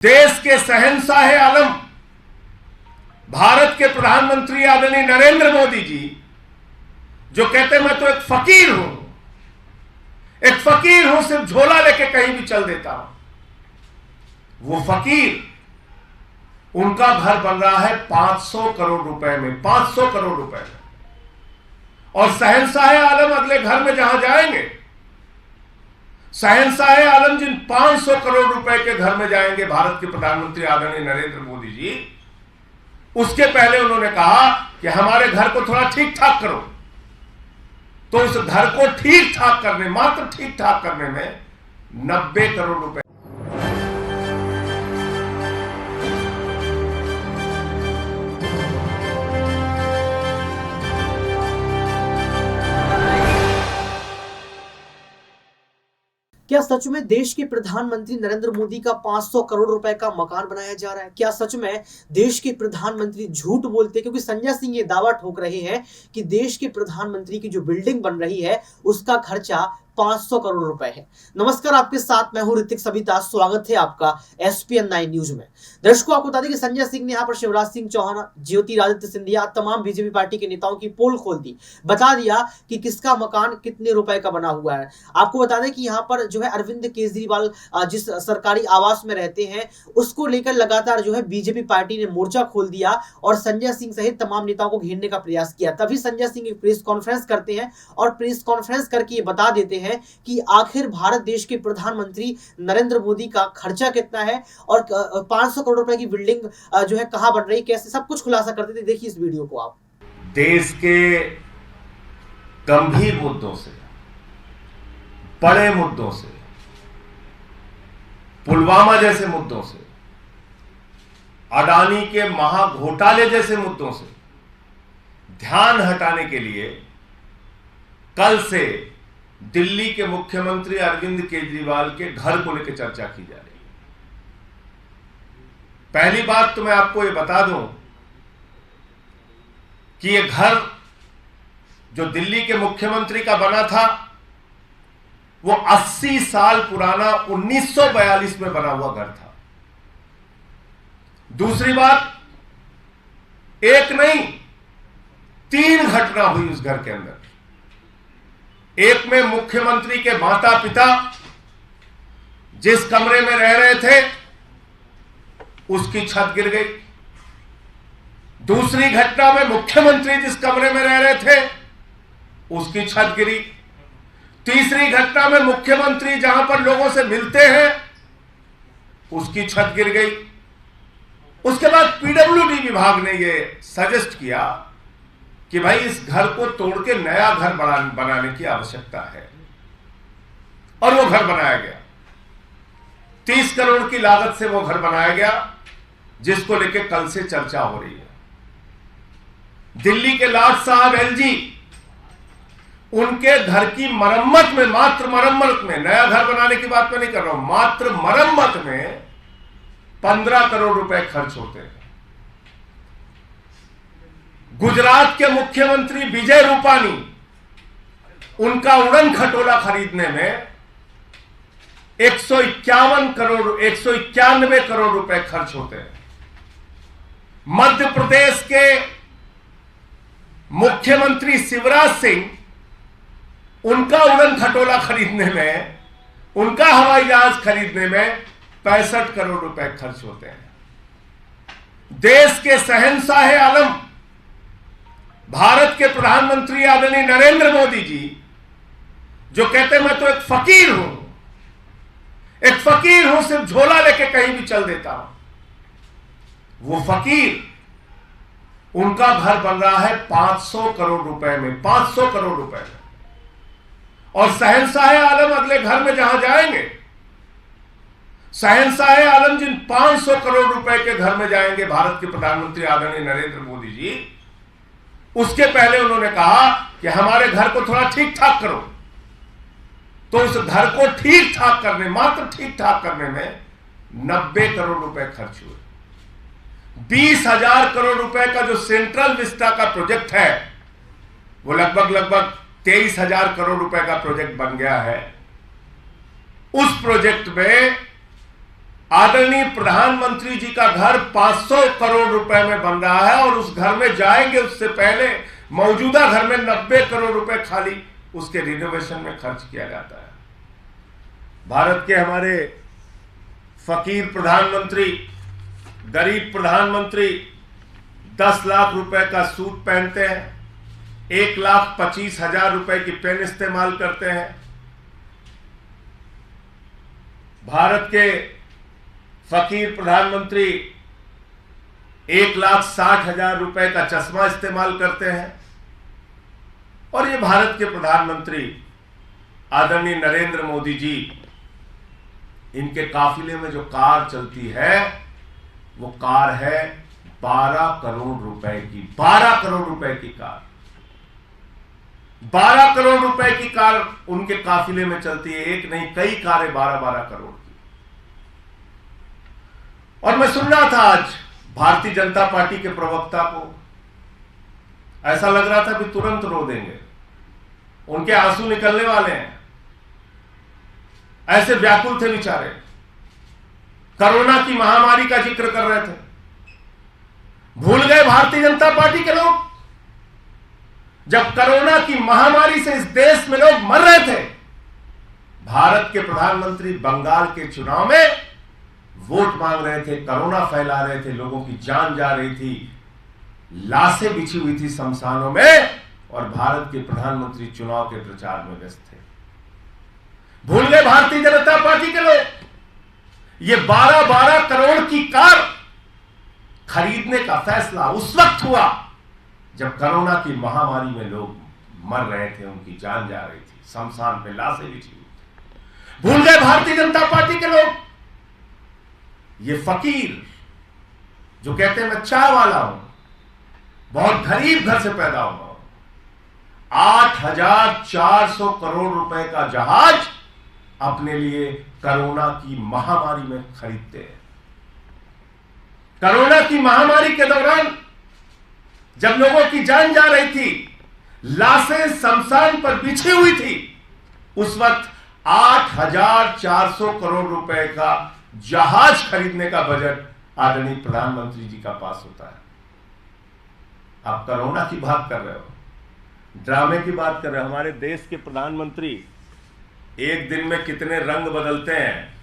देश के शहंशाह आलम भारत के प्रधानमंत्री आदरणीय नरेंद्र मोदी जी जो कहते हैं मैं तो एक फकीर हूं, सिर्फ झोला लेके कहीं भी चल देता हूं। वो फकीर, उनका घर बन रहा है 500 करोड़ रुपए में, 500 करोड़ रुपए में। और शहंशाह आलम अगले घर में जहां जाएंगे, शहंशाह आलम जिन 500 करोड़ रुपए के घर में जाएंगे भारत के प्रधानमंत्री आदरणीय नरेंद्र मोदी जी, उसके पहले उन्होंने कहा कि हमारे घर को थोड़ा ठीक ठाक करो। तो उस घर को ठीक ठाक करने, मात्र ठीक ठाक करने में 90 करोड़ रुपए। क्या सच में देश के प्रधानमंत्री नरेंद्र मोदी का 500 करोड़ रुपए का मकान बनाया जा रहा है? क्या सच में देश के प्रधानमंत्री झूठ बोलते हैं? क्योंकि संजय सिंह ये दावा ठोक रहे हैं कि देश के प्रधानमंत्री की जो बिल्डिंग बन रही है उसका खर्चा 500 करोड़ रुपए है। नमस्कार, आपके साथ मैं हूं ऋतिक सविता। स्वागत है आपका SPN 9 न्यूज में। दर्शकों, आपको बता दें कि संजय सिंह ने यहाँ पर शिवराज सिंह चौहान, ज्योतिरादित्य सिंधिया, तमाम बीजेपी पार्टी के नेताओं की पोल खोल दी, बता दिया कि किसका मकान कितने रुपए का बना हुआ है। आपको बता दें कि यहाँ पर जो है अरविंद केजरीवाल जिस सरकारी आवास में रहते हैं उसको लेकर लगातार जो है बीजेपी पार्टी ने मोर्चा खोल दिया और संजय सिंह सहित तमाम नेताओं को घेरने का प्रयास किया। तभी संजय सिंह एक प्रेस कॉन्फ्रेंस करते हैं और प्रेस कॉन्फ्रेंस करके ये बता देते हैं कि आखिर भारत देश के प्रधानमंत्री नरेंद्र मोदी का खर्चा कितना है और 500 करोड़ रुपए की बिल्डिंग जो है कहां बन रही, कैसे, सब कुछ खुलासा करते थे। देखिए इस वीडियो को आप। देश के गंभीर मुद्दों से, बड़े मुद्दों से, पुलवामा जैसे मुद्दों से, अडानी के महाघोटाले जैसे मुद्दों से ध्यान हटाने के लिए कल से दिल्ली के मुख्यमंत्री अरविंद केजरीवाल के घर को लेकर चर्चा की जा रही है। पहली बात तो मैं आपको ये बता दूं कि ये घर जो दिल्ली के मुख्यमंत्री का बना था वो 80 साल पुराना 1942 में बना हुआ घर था। दूसरी बात, एक नहीं 3 घटना हुई उस घर के अंदर। एक में मुख्यमंत्री के माता पिता जिस कमरे में रह रहे थे उसकी छत गिर गई। दूसरी घटना में मुख्यमंत्री जिस कमरे में रह रहे थे उसकी छत गिरी। तीसरी घटना में मुख्यमंत्री जहां पर लोगों से मिलते हैं उसकी छत गिर गई। उसके बाद PWD विभाग ने यह सजेस्ट किया कि भाई इस घर को तोड़ के नया घर बनाने की आवश्यकता है, और वो घर बनाया गया। 30 करोड़ की लागत से वो घर बनाया गया, जिसको लेके कल से चर्चा हो रही है। दिल्ली के लाट साहब LG, उनके घर की मरम्मत में, मात्र मरम्मत में, नया घर बनाने की बात मैं नहीं कर रहा हूं, मात्र मरम्मत में 15 करोड़ रुपए खर्च होते हैं। गुजरात के मुख्यमंत्री विजय रूपानी, उनका उड़न खटोला खरीदने में 191 करोड़ रुपए खर्च होते हैं। मध्य प्रदेश के मुख्यमंत्री शिवराज सिंह, उनका उड़न खटोला खरीदने में, उनका हवाई जहाज खरीदने में 65 करोड़ रुपए खर्च होते हैं। देश के शहंशाह आलम भारत के प्रधानमंत्री आदरणीय नरेंद्र मोदी जी जो कहते हैं मैं तो एक फकीर हूं, सिर्फ झोला लेके कहीं भी चल देता हूं। वो फकीर, उनका घर बन रहा है 500 करोड़ रुपए में, 500 करोड़ रुपए में। और शहंशाह आलम अगले घर में जहां जाएंगे, शहंशाह आलम जिन 500 करोड़ रुपए के घर में जाएंगे भारत के प्रधानमंत्री आदरणीय नरेंद्र मोदी जी, उसके पहले उन्होंने कहा कि हमारे घर को थोड़ा ठीक ठाक करो। तो उस घर को ठीक ठाक करने, मात्र ठीक ठाक करने में 90 करोड़ रुपए खर्च हुए। 20,000 करोड़ रुपए का जो सेंट्रल विस्टा का प्रोजेक्ट है वो लगभग 23,000 करोड़ रुपए का प्रोजेक्ट बन गया है। उस प्रोजेक्ट में आदरणीय प्रधानमंत्री जी का घर 500 करोड़ रुपए में बन रहा है और उस घर में जाएंगे उससे पहले मौजूदा घर में 90 करोड़ रुपए खाली उसके रिनोवेशन में खर्च किया जाता है। भारत के हमारे फकीर प्रधानमंत्री, गरीब प्रधानमंत्री 10 लाख रुपए का सूट पहनते हैं, 1,25,000 रुपए की पेन इस्तेमाल करते हैं। भारत के फकीर प्रधानमंत्री 1,60,000 रुपए का चश्मा इस्तेमाल करते हैं। और ये भारत के प्रधानमंत्री आदरणीय नरेंद्र मोदी जी, इनके काफिले में जो कार चलती है वो कार है 12 करोड़ रुपए की। 12 करोड़ रुपए की कार, 12 करोड़ रुपए की कार उनके काफिले में चलती है। एक नहीं, कई कारें 12-12 करोड़ की। और मैं सुन रहा था आज भारतीय जनता पार्टी के प्रवक्ता को, ऐसा लग रहा था कि तुरंत रो देंगे, उनके आंसू निकलने वाले हैं, ऐसे व्याकुल थे बेचारे। कोरोना की महामारी का जिक्र कर रहे थे। भूल गए भारतीय जनता पार्टी के लोग, जब कोरोना की महामारी से इस देश में लोग मर रहे थे, भारत के प्रधानमंत्री बंगाल के चुनाव में वोट मांग रहे थे, कोरोना फैला रहे थे, लोगों की जान जा रही थी, लाशें बिछी हुई थी शमशानों में, और भारत के प्रधानमंत्री चुनाव के प्रचार में व्यस्त थे। भूल गए भारतीय जनता पार्टी के लोग। ये 12-12 करोड़ की कार खरीदने का फैसला उस वक्त हुआ जब कोरोना की महामारी में लोग मर रहे थे, उनकी जान जा रही थी, शमशान पे लाशें बिछी हुई थी। भूल गए भारतीय जनता पार्टी के लोग। ये फकीर जो कहते हैं मैं चाय वाला हूं, बहुत गरीब घर से पैदा हुआ, 8,400 करोड़ रुपए का जहाज अपने लिए कोरोना की महामारी में खरीदते हैं। कोरोना की महामारी के दौरान जब लोगों की जान जा रही थी, लाशें शमशान पर बिछी हुई थी, उस वक्त 8,400 करोड़ रुपए का जहाज खरीदने का बजट आदरणीय प्रधानमंत्री जी का पास होता है। आप कोरोना की बात कर रहे हो, ड्रामे की बात कर रहे हो। हमारे देश के प्रधानमंत्री एक दिन में कितने रंग बदलते हैं,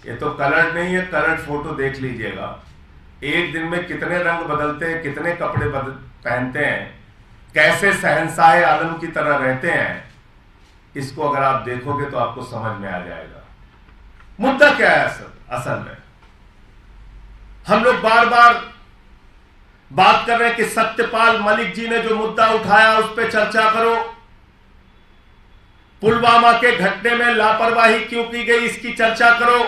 ये तो कलर नहीं है, कलर फोटो देख लीजिएगा। एक दिन में कितने रंग बदलते हैं, कितने कपड़े पहनते हैं, कैसे शहंशाह आलम की तरह रहते हैं, इसको अगर आप देखोगे तो आपको समझ में आ जाएगा। मुद्दा क्या है असल में? हम लोग बार बार बात कर रहे हैं कि सत्यपाल मलिक जी ने जो मुद्दा उठाया उस पर चर्चा करो, पुलवामा के घटने में लापरवाही क्यों की गई इसकी चर्चा करो,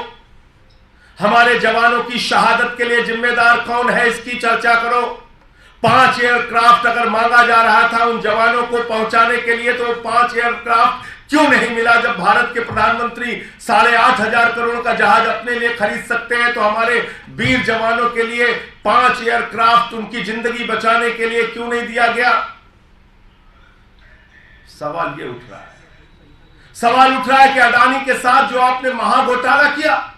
हमारे जवानों की शहादत के लिए जिम्मेदार कौन है इसकी चर्चा करो। 5 एयरक्राफ्ट अगर मांगा जा रहा था उन जवानों को पहुंचाने के लिए, तो 5 एयरक्राफ्ट क्यों नहीं मिला? जब भारत के प्रधानमंत्री 8,500 करोड़ का जहाज अपने लिए खरीद सकते हैं, तो हमारे वीर जवानों के लिए 5 एयरक्राफ्ट उनकी जिंदगी बचाने के लिए क्यों नहीं दिया गया? सवाल ये उठ रहा है। सवाल उठ रहा है कि अडानी के साथ जो आपने महाघोटाला किया,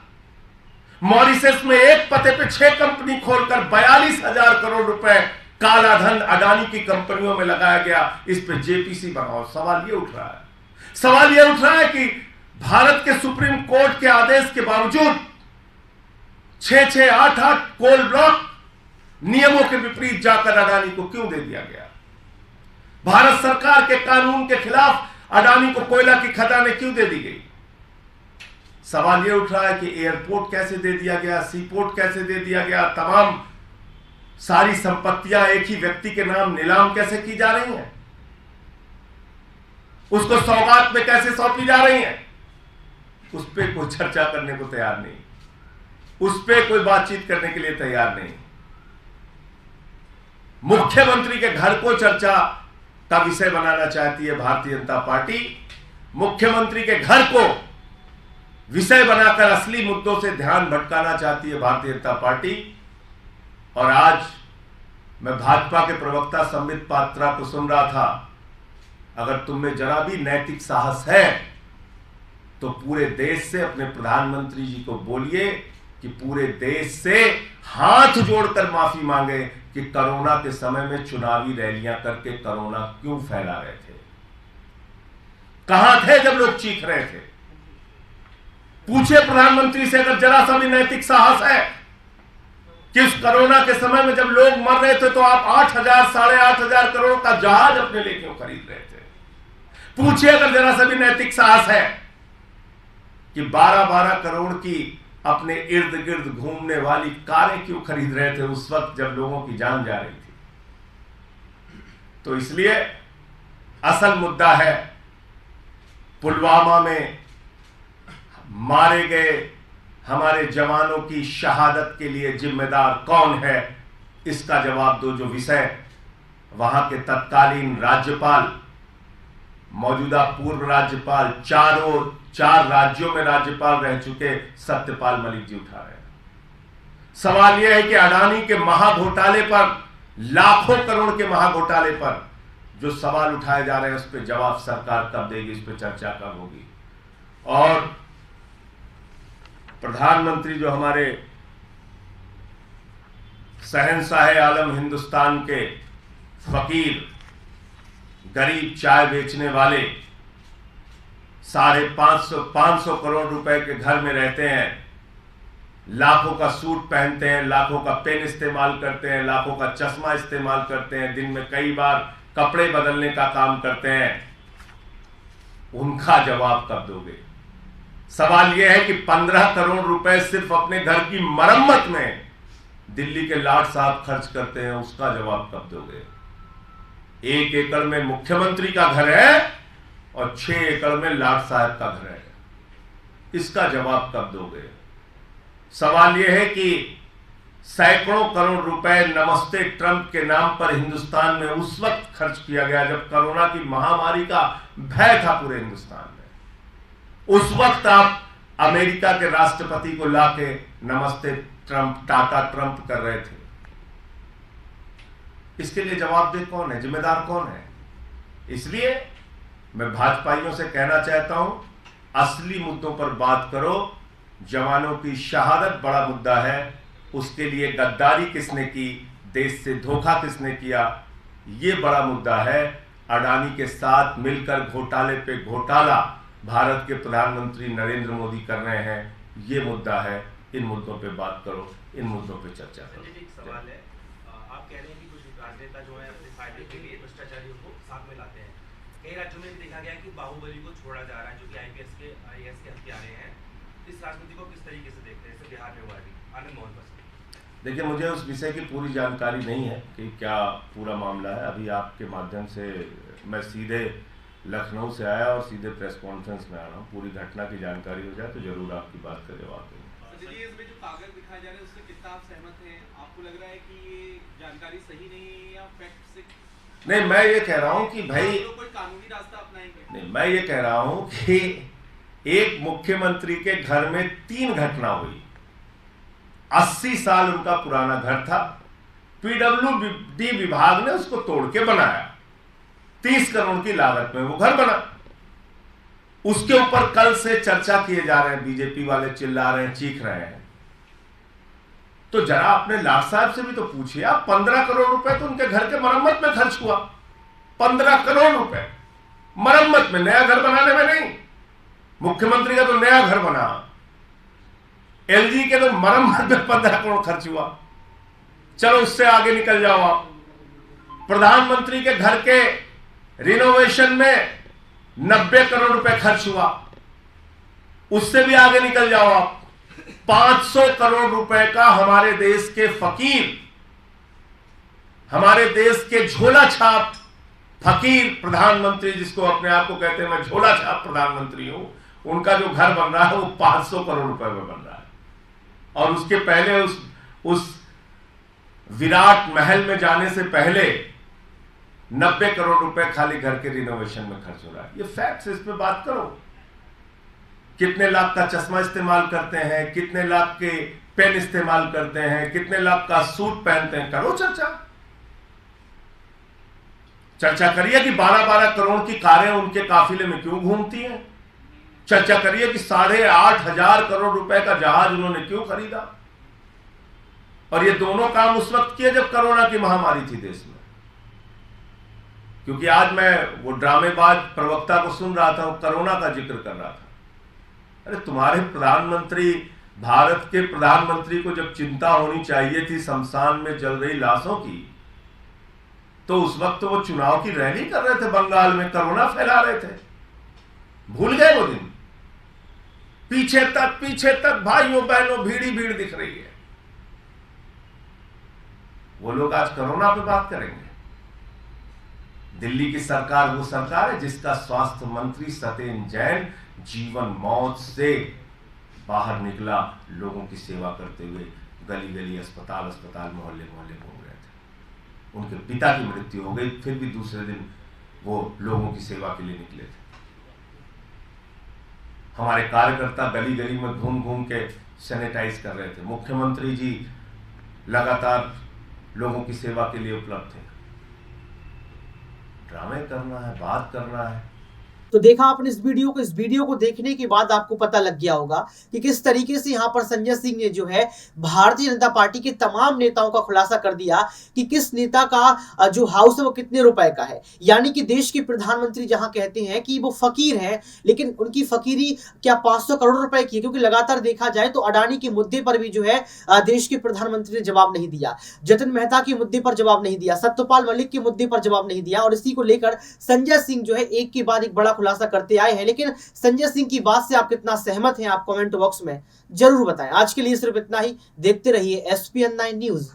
मॉरिशस में एक पते पे 6 कंपनी खोलकर 42,000 करोड़ रुपए काला धन अडानी की कंपनियों में लगाया गया, इस पे जेपीसी बनाओ। सवाल ये उठ रहा है। सवाल यह उठ रहा है कि भारत के सुप्रीम कोर्ट के आदेश के बावजूद 6-6, 8-8 कोल ब्लॉक नियमों के विपरीत जाकर अडानी को क्यों दे दिया गया? भारत सरकार के कानून के खिलाफ अडानी को कोयला की खदानें क्यों दे दी गई? सवाल यह उठ रहा है कि एयरपोर्ट कैसे दे दिया गया, सीपोर्ट कैसे दे दिया गया, तमाम सारी संपत्तियां एक ही व्यक्ति के नाम नीलाम कैसे की जा रही हैं, उसको सौगात में कैसे सौंपी जा रही हैं, उस पर कोई चर्चा करने को तैयार नहीं, उस पर कोई बातचीत करने के लिए तैयार नहीं। मुख्यमंत्री के घर को चर्चा का विषय बनाना चाहती है भारतीय जनता पार्टी। मुख्यमंत्री के घर को विषय बनाकर असली मुद्दों से ध्यान भटकाना चाहती है भारतीय जनता पार्टी। और आज मैं भाजपा के प्रवक्ता संबित पात्रा को सुन रहा था, अगर तुम में जरा भी नैतिक साहस है तो पूरे देश से अपने प्रधानमंत्री जी को बोलिए कि पूरे देश से हाथ जोड़कर माफी मांगे कि कोरोना के समय में चुनावी रैलियां करके कोरोना क्यों फैला रहे थे। कहां थे जब लोग चीख रहे थे? पूछे प्रधानमंत्री से, अगर जरा सा भी नैतिक साहस है कि उस कोरोना के समय में जब लोग मर रहे थे तो आप 8,000 8,500 करोड़ का जहाज अपने लिए क्यों खरीद रहे थे? पूछिए अगर जरा सा भी नैतिक साहस है कि 12-12 करोड़ की अपने इर्द गिर्द घूमने वाली कारें क्यों खरीद रहे थे उस वक्त जब लोगों की जान जा रही थी। तो इसलिए असल मुद्दा है पुलवामा में मारे गए हमारे जवानों की शहादत के लिए जिम्मेदार कौन है, इसका जवाब दो। जो विषय वहां के तत्कालीन राज्यपाल, मौजूदा पूर्व राज्यपाल, चार राज्यों में राज्यपाल रह चुके सत्यपाल मलिक जी उठा रहे हैं। सवाल यह है कि अडानी के महाघोटाले पर, लाखों करोड़ के महाघोटाले पर जो सवाल उठाए जा रहे हैं उस पर जवाब सरकार कब देगी, इस पर चर्चा कब होगी। और प्रधानमंत्री जो हमारे शहंशाह आलम हिंदुस्तान के फकीर, गरीब चाय बेचने वाले 550 करोड़ रुपए के घर में रहते हैं, लाखों का सूट पहनते हैं, लाखों का पेन इस्तेमाल करते हैं, लाखों का चश्मा इस्तेमाल करते हैं, दिन में कई बार कपड़े बदलने का काम करते हैं, उनका जवाब कब दोगे? सवाल यह है कि 15 करोड़ रुपए सिर्फ अपने घर की मरम्मत में दिल्ली के लाट साहब खर्च करते हैं, उसका जवाब कब दोगे? 1 एकड़ में मुख्यमंत्री का घर है और 6 एकड़ में लाट साहब का घर है, इसका जवाब कब दोगे? सवाल यह है कि सैकड़ों करोड़ रुपए नमस्ते ट्रंप के नाम पर हिंदुस्तान में उस वक्त खर्च किया गया जब कोरोना की महामारी का भय था पूरे हिंदुस्तान में। उस वक्त आप अमेरिका के राष्ट्रपति को लाके नमस्ते ट्रंप, टाटा ट्रंप कर रहे थे। इसके लिए जवाबदेह कौन है, जिम्मेदार कौन है? इसलिए मैं भाजपाइयों से कहना चाहता हूं, असली मुद्दों पर बात करो। जवानों की शहादत बड़ा मुद्दा है, उसके लिए गद्दारी किसने की, देश से धोखा किसने किया, यह बड़ा मुद्दा है। अडानी के साथ मिलकर घोटाले पे घोटाला भारत के प्रधानमंत्री नरेंद्र मोदी कर रहे हैं, यह मुद्दा है। इन मुद्दों पे बात करो, इन मुद्दों पे चर्चा करो। एक सवाल है, आप कह रहे हैं कि कुछ राजनेता जो है अपने फायदे के लिए भ्रष्टाचारियों को साथ में लाते हैं। कई राज्यों में देखा गया कि बाहुबली को छोड़ा जा रहा है, जो कि आईएएस के हत्यारे हैं। इस राजनीति को किस तरीके से देखते हैं? बिहार में हुआ भी आनंद मोहन बस। देखिए, मुझे उस विषय की पूरी जानकारी नहीं है कि क्या पूरा मामला है। अभी आपके माध्यम से मैं सीधे लखनऊ से आया और सीधे प्रेस कॉन्फ्रेंस में आ रहा हूँ। पूरी घटना की जानकारी हो जाए तो जरूर आपकी बात का जवाब दूंगा। इसमें जो कागज दिखाए जा रहे हैं उससे कितना आप सहमत हैं? आपको लग रहा है कि ये जानकारी सही नहीं है या फैक्ट से? नहीं, मैं ये कह रहा हूँ कि भाई, कोई कानूनी रास्ता अपनाएंगे? नहीं, मैं ये कह रहा हूँ कि एक मुख्यमंत्री के घर में 3 घटना हुई। 80 साल उनका पुराना घर था, पीडब्ल्यूडी विभाग ने उसको तोड़ के बनाया, 30 करोड़ की लागत में वो घर बना। उसके ऊपर कल से चर्चा किए जा रहे हैं, बीजेपी वाले चिल्ला रहे हैं, चीख रहे हैं। तो जरा अपने लाट साहब से भी तो पूछिए आप, 15 करोड़ रुपए तो उनके घर के मरम्मत में खर्च हुआ। 15 करोड़ रुपए मरम्मत में, नया घर बनाने में नहीं। मुख्यमंत्री का तो नया घर बना, एलजी के तो मरम्मत में 15 करोड़ खर्च हुआ। चलो उससे आगे निकल जाओ आप, प्रधानमंत्री के घर के रिनोवेशन में 90 करोड़ रुपए खर्च हुआ, उससे भी आगे निकल जाओ आप। 500 करोड़ रुपए का हमारे देश के फकीर, हमारे देश के झोला छाप फकीर प्रधानमंत्री, जिसको अपने आप को कहते हैं मैं झोला छाप प्रधानमंत्री हूं, उनका जो घर बन रहा है वो 500 करोड़ रुपए में बन रहा है। और उसके पहले उस विराट महल में जाने से पहले 90 करोड़ रुपए खाली घर के रिनोवेशन में खर्च हो रहा है। ये फैक्ट्स, इस पे बात करो। कितने लाख का चश्मा इस्तेमाल करते हैं, कितने लाख के पेन इस्तेमाल करते हैं, कितने लाख का सूट पहनते हैं, करो चर्चा करिए कि 12-12 करोड़ की कारें उनके काफिले में क्यों घूमती हैं। चर्चा करिए कि 8,500 करोड़ रुपए का जहाज उन्होंने क्यों खरीदा। और ये दोनों काम उस वक्त किए जब कोरोना की महामारी थी देश में। क्योंकि आज मैं वो ड्रामेबाज प्रवक्ता को सुन रहा था, वो कोरोना का जिक्र कर रहा था। अरे तुम्हारे प्रधानमंत्री, भारत के प्रधानमंत्री को जब चिंता होनी चाहिए थी शमशान में जल रही लाशों की, तो उस वक्त तो वो चुनाव की रैली कर रहे थे, बंगाल में कोरोना फैला रहे थे। भूल गए वो दिन? पीछे तक भाइयों बहनों भीड़ ही भीड़ दिख रही है। वो लोग आज कोरोना पे बात करेंगे। दिल्ली की सरकार वो सरकार है जिसका स्वास्थ्य मंत्री सत्येंद्र जैन जीवन मौत से बाहर निकला, लोगों की सेवा करते हुए गली गली, अस्पताल मोहल्ले मोहल्ले घूम रहे थे। उनके पिता की मृत्यु हो गई, फिर भी दूसरे दिन वो लोगों की सेवा के लिए निकले थे। हमारे कार्यकर्ता गली गली में घूम घूम के सैनिटाइज कर रहे थे। मुख्यमंत्री जी लगातार लोगों की सेवा के लिए उपलब्ध थे। ड्रामे करना है, बात करना है। तो देखा आपने इस वीडियो को देखने के बाद आपको पता लग गया होगा कि किस तरीके से यहाँ पर संजय सिंह ने जो है भारतीय जनता पार्टी के तमाम नेताओं का खुलासा कर दिया कि किस नेता का जो हाउस है वो कितने रुपए का है। यानी कि देश के प्रधानमंत्री जहां कहते हैं कि वो फकीर हैं, लेकिन उनकी फकीरी क्या 500 करोड़ रुपए की है? क्योंकि लगातार देखा जाए तो अडानी के मुद्दे पर भी जो है देश के प्रधानमंत्री ने जवाब नहीं दिया, जतिन मेहता के मुद्दे पर जवाब नहीं दिया, सत्यपाल मलिक के मुद्दे पर जवाब नहीं दिया। और इसी को लेकर संजय सिंह जो है एक के बाद एक बड़ा खुलासा करते आए हैं। लेकिन संजय सिंह की बात से आप कितना सहमत हैं, आप कमेंट बॉक्स में जरूर बताएं। आज के लिए सिर्फ इतना ही। देखते रहिए SPN9 न्यूज।